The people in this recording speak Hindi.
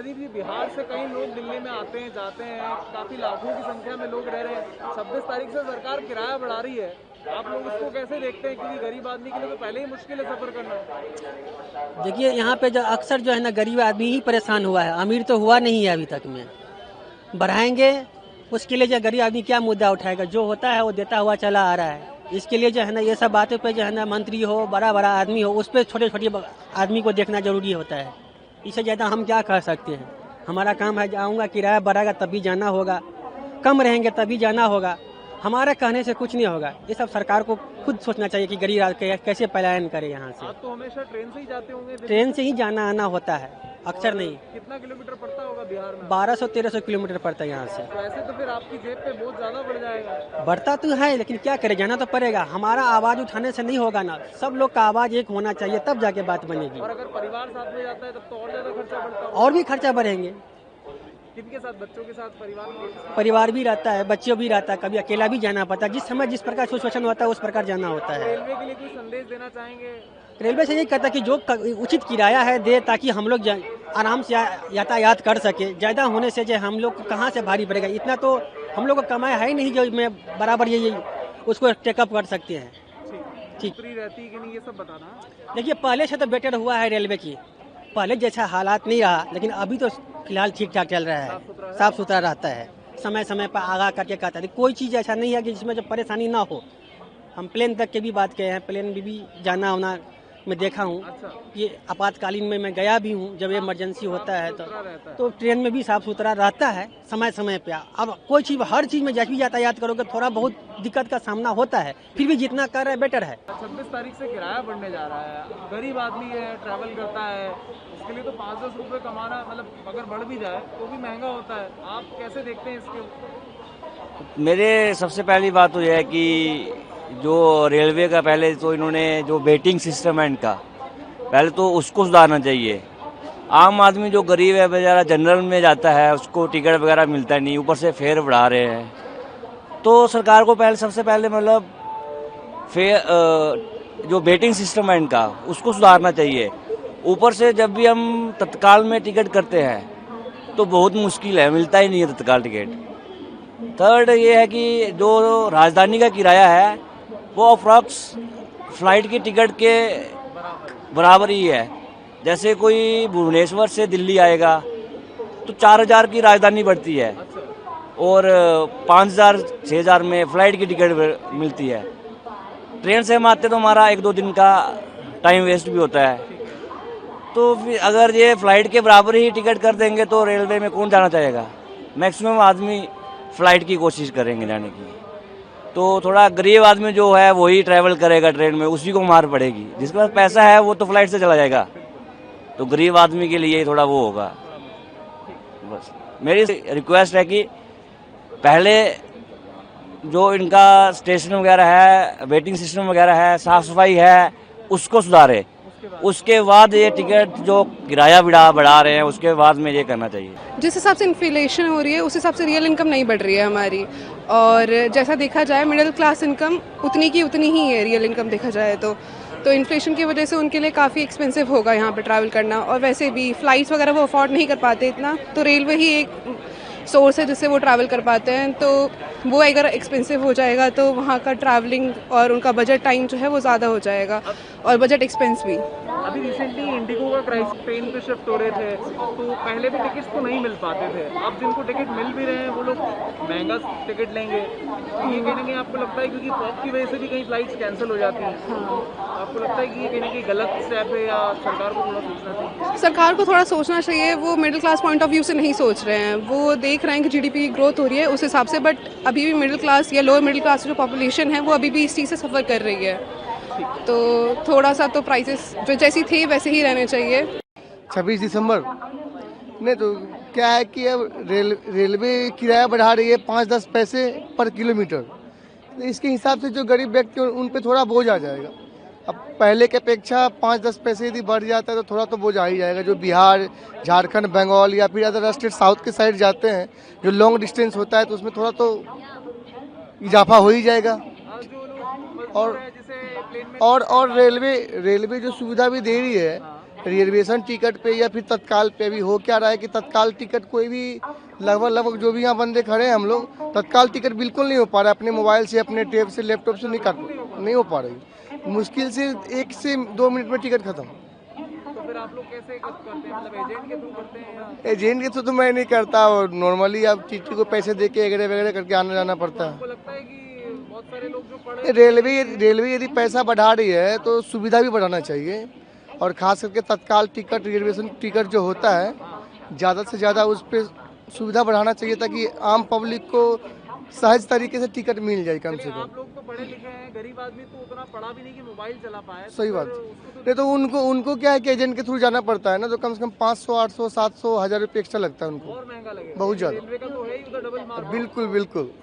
प्रदीप जी, बिहार से कई लोग दिल्ली में आते हैं जाते हैं, काफी लाखों की संख्या में लोग रह रहे हैं। 26 तारीख से सरकार किराया बढ़ा रही है, आप लोग इसको कैसे देखते हैं? क्योंकि गरीब आदमी के लिए तो पहले ही मुश्किल है सफर करना। देखिए यहाँ पे जो अक्सर जो है ना गरीब आदमी ही परेशान हुआ है, अमीर तो हुआ नहीं है अभी तक में। बढ़ाएंगे उसके लिए जो गरीब आदमी क्या मुद्दा उठाएगा? जो होता है वो देता हुआ चला आ रहा है। इसके लिए जो है ना ये सब बातों पे जो है ना मंत्री हो बड़ा बड़ा आदमी हो उस पर छोटे छोटे आदमी को देखना जरूरी होता है। इससे ज़्यादा हम क्या कर सकते हैं? हमारा काम है जाऊँगा, किराया बढ़ाएगा तभी जाना होगा, कम रहेंगे तभी जाना होगा। हमारे कहने से कुछ नहीं होगा। ये सब सरकार को खुद सोचना चाहिए कि गरीब आदमी कैसे पलायन करे यहाँ से। आप तो हमेशा ट्रेन से ही जाते होंगे? ट्रेन से ही जाना आना होता है, अक्सर नहीं। कितना किलोमीटर पड़ता होगा बिहार में? 1200-1300 किलोमीटर पड़ता है यहाँ से। तो ऐसे तो फिर आपकी जेब पे बहुत ज्यादा बढ़ जाएगा। बढ़ता तो है लेकिन क्या करें, जाना तो पड़ेगा। हमारा आवाज़ उठाने से नहीं होगा ना, सब लोग का आवाज़ एक होना चाहिए तब जाके बात बनेगी। और अगर परिवार साथ में जाता है तब तो और ज्यादा खर्चा बढ़ता होगा। और भी खर्चा बढ़ेंगे। किनके साथ? बच्चों के साथ? परिवार में? परिवार भी रहता है, बच्चों भी रहता है, कभी अकेला भी जाना पड़ता है। जिस समय जिस प्रकार सिचुएशन होता है उस प्रकार जाना होता है। रेलवे के लिए कोई संदेश देना चाहेंगे? रेलवे से यही कहता है कि जो उचित किराया है दे, ताकि हम लोग आराम से यातायात कर सके। ज़्यादा होने से जो हम लोग को कहाँ से भारी पड़ेगा? इतना तो हम लोग को कमाया है ही नहीं जो मैं बराबर ये उसको टेकअप कर सकते हैं। ठीक रहती कि नहीं ये सब बताना। देखिए पहले से तो बेटर हुआ है रेलवे की, पहले जैसा हालात नहीं रहा, लेकिन अभी तो फिलहाल ठीक ठाक चल रहा है, साफ सुथरा रहता है, समय समय पर आगाह करके कहता है। कोई चीज़ ऐसा नहीं है कि जिसमें जो परेशानी ना हो। हम प्लेन तक के भी बात किए हैं, प्लेन में भी जाना होना मैं देखा हूँ। अच्छा। ये आपातकालीन में मैं गया भी हूँ, जब इमरजेंसी होता है तो ट्रेन में भी साफ सुथरा रहता है समय समय पे। अब कोई चीज़ हर चीज़ में जैसे भी यातायात करोगे थोड़ा बहुत दिक्कत का सामना होता है, फिर भी जितना कर रहे हैं बेटर है। 26 तारीख से किराया बढ़ने जा रहा है, गरीब आदमी है, ट्रैवल करता है, उसके लिए तो 5-10 रुपये कमाना, मतलब अगर बढ़ भी जाए तो भी महंगा होता है। आप कैसे देखते हैं इसके? मेरे सबसे पहली बात तो यह है कि जो रेलवे का पहले तो इन्होंने जो वेटिंग सिस्टम है इनका, पहले तो उसको सुधारना चाहिए। आम आदमी जो गरीब है बेचारा जनरल में जाता है, उसको टिकट वगैरह मिलता नहीं, ऊपर से फेयर बढ़ा रहे हैं। तो सरकार को सबसे पहले मतलब जो वेटिंग सिस्टम है इनका उसको सुधारना चाहिए। ऊपर से जब भी हम तत्काल में टिकट करते हैं तो बहुत मुश्किल है, मिलता ही नहीं है तत्काल टिकट। थर्ड ये है कि जो राजधानी का किराया है वो अप्रॉक्स फ्लाइट की टिकट के बराबर ही है। जैसे कोई भुवनेश्वर से दिल्ली आएगा तो 4000 की राजधानी बढ़ती है और 5000-6000 में फ़्लाइट की टिकट मिलती है। ट्रेन से हम आते तो हमारा 1-2 दिन का टाइम वेस्ट भी होता है। तो फिर अगर ये फ़्लाइट के बराबर ही टिकट कर देंगे तो रेलवे में कौन जाना चाहेगा? मैक्सिमम आदमी फ़्लाइट की कोशिश करेंगे जाने की। तो थोड़ा गरीब आदमी जो है वही ट्रैवल करेगा ट्रेन में, उसी को मार पड़ेगी। जिसके पास पैसा है वो तो फ़्लाइट से चला जाएगा, तो गरीब आदमी के लिए थोड़ा वो होगा। बस मेरी रिक्वेस्ट है कि पहले जो इनका स्टेशन वगैरह है, वेटिंग सिस्टम वगैरह है, साफ़ सफाई है, उसको सुधारे। उसके बाद ये टिकट जो किराया बढ़ा रहे हैं उसके बाद में ये करना चाहिए। जिस हिसाब से इन्फ्लेशन हो रही है उस हिसाब से रियल इनकम नहीं बढ़ रही है हमारी, और जैसा देखा जाए मिडिल क्लास इनकम उतनी की उतनी ही है रियल इनकम देखा जाए तो इन्फ्लेशन की वजह से उनके लिए काफ़ी एक्सपेंसिव होगा यहाँ पे ट्रैवल करना। और वैसे भी फ़्लाइट्स वगैरह वो अफोर्ड नहीं कर पाते इतना, तो रेलवे ही एक सोर्स है जिससे वो ट्रैवल कर पाते हैं। तो वो अगर एक्सपेंसिव हो जाएगा तो वहाँ का ट्रैवलिंग और उनका बजट टाइम जो है वो ज़्यादा हो जाएगा और बजट एक्सपेंस भी। अभी रिसेंटली इंडिगो का क्राइसिस ट्रेन पे शिफ्ट हो रहे थे, तो पहले भी टिकट्स तो नहीं मिल पाते थे। अब जिनको टिकट मिल भी रहे हैं वो लोग महंगा टिकट लेंगे। ये कहीं ना कहीं आपको लगता है क्योंकि फॉग की वजह से भी कई फ्लाइट्स कैंसिल हो जाती हैं, आपको लगता है कि ये कहीं ना कहीं गलत स्टेप है या सरकार को थोड़ा सोचना चाहिए? सरकार को थोड़ा सोचना चाहिए। वो middle class point of view से नहीं सोच रहे हैं, वो देख रहे हैं कि जीडीपी की ग्रोथ हो रही है उस हिसाब से, बट अभी भी मिडिल क्लास या लोअर मिडिल क्लास जो पॉपुलेशन है वो अभी भी इस चीज़ से सफ़र कर रही है। तो थोड़ा सा तो प्राइसेस जो जैसी थे वैसे ही रहने चाहिए। 26 दिसंबर नहीं तो क्या है कि अब रेलवे किराया बढ़ा रही है 5-10 पैसे पर किलोमीटर, तो इसके हिसाब से जो गरीब व्यक्ति उन पे थोड़ा बोझ आ जाएगा। अब पहले के अपेक्षा 5-10 पैसे यदि बढ़ जाता है तो थोड़ा तो बोझ आ ही जाएगा। जो बिहार, झारखंड, बंगाल या फिर अदर स्टेट साउथ के साइड जाते हैं, जो लॉन्ग डिस्टेंस होता है तो उसमें थोड़ा तो इजाफा हो ही जाएगा। और रेलवे जो सुविधा भी दे रही है रिजर्वेशन टिकट पे या फिर तत्काल पे भी हो क्या रहा है कि तत्काल टिकट कोई भी लगभग जो भी यहाँ बंदे खड़े हैं हम लोग, तत्काल टिकट बिल्कुल नहीं हो पा रहा है। अपने मोबाइल से, अपने टैब से, लैपटॉप से नहीं हो पा रही। मुश्किल से 1 से 2 मिनट में टिकट खत्म। तो फिर आप लोग कैसे करते हैं, मतलब एजेंट के थ्रू करते हैं या एजेंट के थ्रू तो मैं नहीं करता, और नॉर्मली अब टीटी को पैसे दे के वगैरह वगैरह करके आना जाना पड़ता है। आपको लगता है कि बहुत सारे लोग जो पढ़े रेलवे यदि पैसा बढ़ा रही है तो सुविधा भी बढ़ाना चाहिए, और खास करके तत्काल टिकट, रिजर्वेशन टिकट जो होता है, ज़्यादा से ज़्यादा उस पर सुविधा बढ़ाना चाहिए ताकि आम पब्लिक को सहज तरीके से टिकट मिल जाए कम से आप कम। लोग तो पढ़े लिखे हैं, गरीब आदमी तो उतना पढ़ा भी नहीं कि मोबाइल चला पाए। सही बात। उसको तो नहीं तो उनको क्या है कि एजेंट के थ्रू जाना पड़ता है ना, तो कम से कम 500, 800, 700, 1000 रुपये एक्स्ट्रा लगता है उनको। और महंगा लगेगा। बहुत ज़्यादा। रेलवे का तो है ही उधर डबल मार। बिल्कुल बिल्कुल।